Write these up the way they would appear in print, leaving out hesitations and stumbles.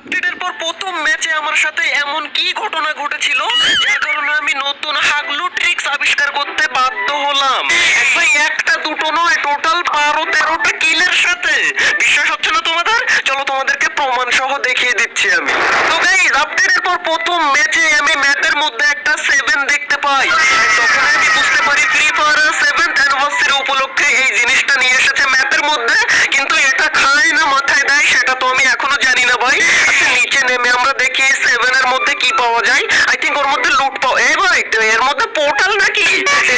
আপডেটের পর প্রথম ম্যাচে আমার সাথে এমন কি ঘটনা ঘটেছিল যার কারণে আমি নতুন হাগলু ট্রিক্স আবিষ্কার করতে বাধ্য হলাম। ভাই একটা দুটো নয়, টোটাল 12-13টা কিলের সাথে। বিশ্বাস হচ্ছে না তোমাদের? চলো তোমাদেরকে প্রমাণ সহ দেখিয়ে দিচ্ছি আমি। তো গাইস, আপডেটের পর প্রথম ম্যাচে আমি ম্যাপের মধ্যে একটা 7 দেখতে পাই। তখন আমি বুঝতে পারি ফ্রি ফায়ারের 7th অ্যানিভার্সারি উপলক্ষে এই জিনিসটা নিয়ে এসেছে ম্যাপের মধ্যে। কিন্তু এটা খায় না মাথায় দেয় সেটা তো আমি এখনো জানি না ভাই। আচ্ছা, নিচে নেমে আমরা দেখি 7 এর মধ্যে কি পাওয়া যায়। আই থিঙ্ক ওর মধ্যে লুট পাওয়া। এই ভাই, এর মধ্যে পোর্টাল নাকি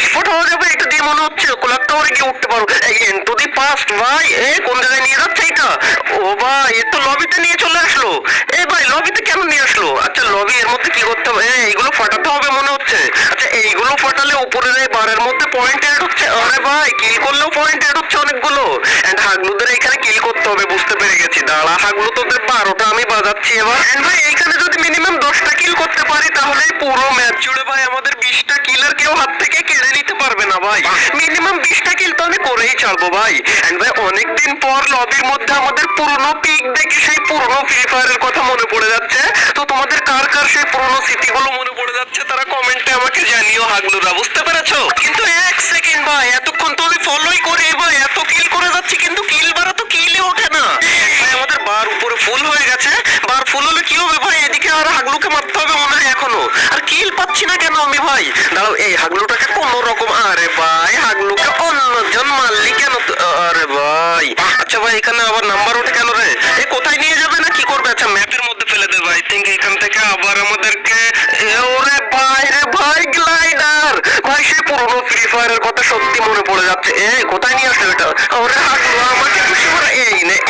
স্পট হওয়া যাবে? এটা দিয়ে মনে হচ্ছে কোলাক টাওয়ারে গিয়ে উঠতে পারবো। এই ইনটু দি পাস্ট ভাই, কোন জায়গায় নিয়ে যাচ্ছে এটা? ও ভাই, এ তো লবিতে নিয়ে চলে আসলো। এই ভাই, লবিতে কেন নিয়ে আসলো? আচ্ছা, লবি এর মধ্যে কি করতে হবে? এইগুলো ফাটাতে হবে মনে হচ্ছে। আচ্ছা, এইগুলো ফাটালে উপরের এই বারের মধ্যে পয়েন্ট অ্যাড হচ্ছে। আরে ভাই, কিল করলেও পয়েন্ট অ্যাড হচ্ছে অনেকগুলো। এন্ড হাগলুদের এখানে কিল করতে হবে, বুঝতে পেরে গেছি। দাঁড়া হাগলু, তোদের 12টা আমি বাজাচ্ছি এবার। এন্ড ভাই, এইখানে যদি মিনিমাম 10টা কিল করতে পারি তাহলে পুরো ম্যাচ জুড়ে ভাই আমাদের 20টা কিলের কেউ হাত থেকে কেড়ে নিতে পারবে না ভাই। মিনিমাম 20টা কিল তো আমি করেই ছাড়বো ভাই। এন্ড ভাই, অনেকদিন পর লবির মধ্যে আমাদের পুরনো পিক দেখে সেই পুরনো ফ্রি ফায়ারের কথা মনে পড়ে যাচ্ছে। তো তোমাদের কার কার সেই পুরনো স্মৃতিগুলো মনে পড়ে যাচ্ছে তারা কমেন্টে আমাকে জানিও হাগলুরা, বুঝতে পেরেছো? কিন্তু এক সেকেন্ড ভাই, এতক্ষণ তো আমি ফলোই করি ভাই, এত কিল করে যাচ্ছি কিন্তু কিল বাড়া তো কিলই ওঠে না ভাই। আমাদের বার উপরে ফুল হয়ে গেছে। বার ফুল হলে কি হবে ভাই? এদিকে আর হাগলুকে মারতে হবে মনে হয় এখনো। আর কিল পাচ্ছি না কেন আমি ভাই? দাঁড়াও, এই হাগলুটাকে কোন রকম। আরে ভাই, হাগলুকে অন্যজন মারলি কেন? আরে ভাই, আচ্ছা ভাই, এখানে আবার নাম্বার ওঠে কেন রে? এ কোথায় নিয়ে যাবে না কি করবে? আচ্ছা, ম্যাপের মধ্যে ফেলে দেবে আই থিঙ্ক। এখান থেকে আবার আমাদেরকে ওরে ভাই রে ভাই, গ্লাইডার ভাই, সেই পুরনো ফ্রি ফায়ারের কথা সত্যি মনে পড়ে যাচ্ছে। এই কোথায় নিয়ে আসলো এটা? ওরে হাগলু, আমাকে খুশি করে।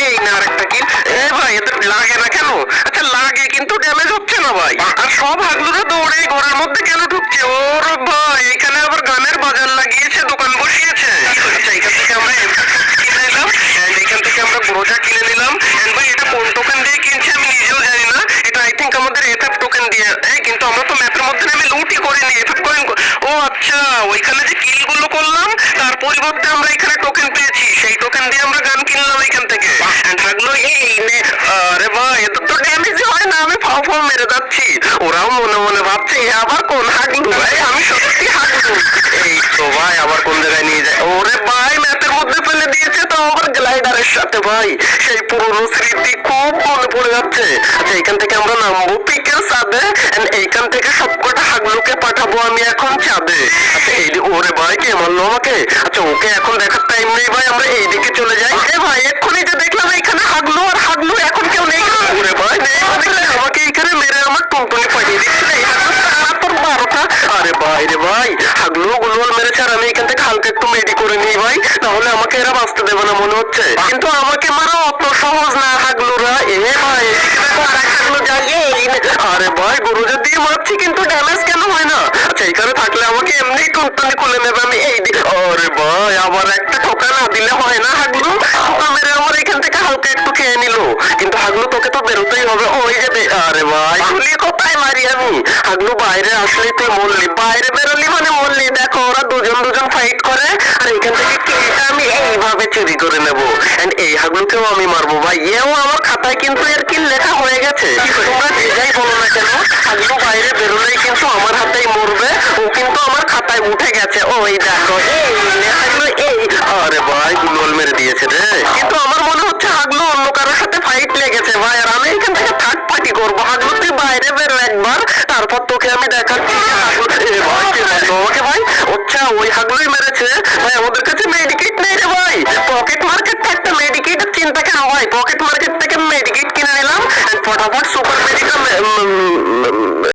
এই না আরেকটা কিল। এ ভাই, এদের লাগে না কেন? আচ্ছা, লাগে কিন্তু ড্যামেজ হচ্ছে না ভাই। আর সব হাগলুরা দৌড়ে ঘরের মধ্যে কেন ঢুকছে? ওরে ভাই, এখানে আবার গানের বাজার লাগিয়েছে, দোকান বসিয়েছে। আচ্ছা, এখান থেকে আমরা কিনে নিলাম। এন্ড এখান থেকে আমরা গ্রোজা কিনে নিলাম। এন্ড ভাই, এটা কোন টোকেন দিয়ে কিনছে আমি নিজেও জানি না। এটা আই থিঙ্ক আমাদের এফএফ টোকেন দিয়ে। কিন্তু আমরা তো ম্যাপের মধ্যে নামে লুটই করিনি, এফএফ কয়েন। ও আচ্ছা, ওইখানে যে কিল গুলো করলাম তার পরিবর্তে আমরা এখানে টোকেন পেয়েছি, সেই টোকেন দিয়ে আমরা গান কিনলাম এখান থেকে। এন্ড হাগলু, এই নে। আরে ভাই, এত তো ড্যামেজ হয় না, আমি ফাও ফাও মেরে যাচ্ছি। ওরাও মনে মনে ভাবছে এ আবার কোন হাগলু ভাই? আমি সত্যি হাগলু। এই তো ভাই, আবার কোন জায়গায় নিয়ে যায়? ওরে ভাই, ম্যাপের মধ্যে ফেলে দিয়েছে তো আবার গ্লাইডারের সাথে ভাই। সেই পুরনো স্মৃতি খুব মনে পড়ে যাচ্ছে। আচ্ছা, এখান থেকে আমরা নামবো পিকের ছাদে। এন্ড এইখান থেকে সবকটা হাগলুকে পাঠাবো আমি এখন ছাদে। আচ্ছা, এই ওরে ভাই, কে মারলো আমাকে? আচ্ছা, ওকে এখন দেখার টাইম নেই ভাই, আমরা এইদিকে চলে যাই। এ ভাই, এক্ষুনি যে দেখলাম এখানে হাগলু আর হাগলু, এখন কেউ নেই। ওরে ভাই, নেই মানে কি? আমাকে এখানে মেরে আমার টুনটুনি পাঠিয়ে দিচ্ছে। এই হাগলু সারা তোর 12টা। আরে ভাই রে ভাই, হাগলু গুলওয়াল মেরেছে আর আমি এখান থেকে হালকা একটু মেডি করে নিই ভাই, তাহলে আমাকে এরা বাঁচতে দেবে না মনে হচ্ছে। কিন্তু আমাকে মারা অত সহজ না হাগলুরা। এ ভাই, এদিকে দেখো আর এক হাগলু যায়। আরে ভাই, গুরুজা দিয়ে মারছি কিন্তু ড্যামেজ কেন হয় না? আচ্ছা, এখানে থাকলে আমাকে এমনি টুনটুনি খুলে নেবে। আমি এই আরে ভাই, আবার একটা ঠোকা না দিলে হয় না হাগলু? ঠোকা মেরে আমার এখান থেকে হালকা একটু খেয়ে নিল। কিন্তু হাগলু, তোকে তো বেরোতেই হবে। ওই যে আরে ভাই, গুলি কোথায় মারি আমি? হাগলু, বাইরে আসলেই তুই মরলি, বাইরে বেরোলি মানে মরলি। দেখো, ওরা দুজন ফাইট করে আর এখান থেকে কিলটা আমি এইভাবে চুরি করে নেবো। এন্ড এই হাগলুকেও আমি মারবো ভাই। এও আমার খাতায় কিন্তু এর কিল লেখা হয়ে গেছে। তোমরা যে যাই বলো না কেন, হাগলু বাইরে বেরোলেই কিন্তু আমার হাতেই মরবে। ও কিন্তু আমার খাতায় উঠে গেছে। ওই দেখো, এই নে হাগলু, এই। আরে ভাই, গুলওয়াল মেরে দিয়েছে রে। কিন্তু আমার মনে হচ্ছে হাগলু অন্য কারোর সাথে ফাইট লেগেছে ভাই, আর আমি এখান থেকে থার্ড পার্টি করবো। হাগলু, তুই বাইরে বেরো একবার, তারপর তোকে আমি দেখাচ্ছি যে হাগলু। এ ভাই, কে মারলো আমাকে ভাই? আচ্ছা, ওই হাগলুই মেরেছে ভাই। আমাদের কাছে মেডিকেট নেই রে ভাই। পকেট মার্কেট থেকে একটা মেডিকেটের চিন্তা কেন ভাই? পকেট মার্কেট থেকে মেডিকেট কিনে নিলাম। ফটাফট সুপার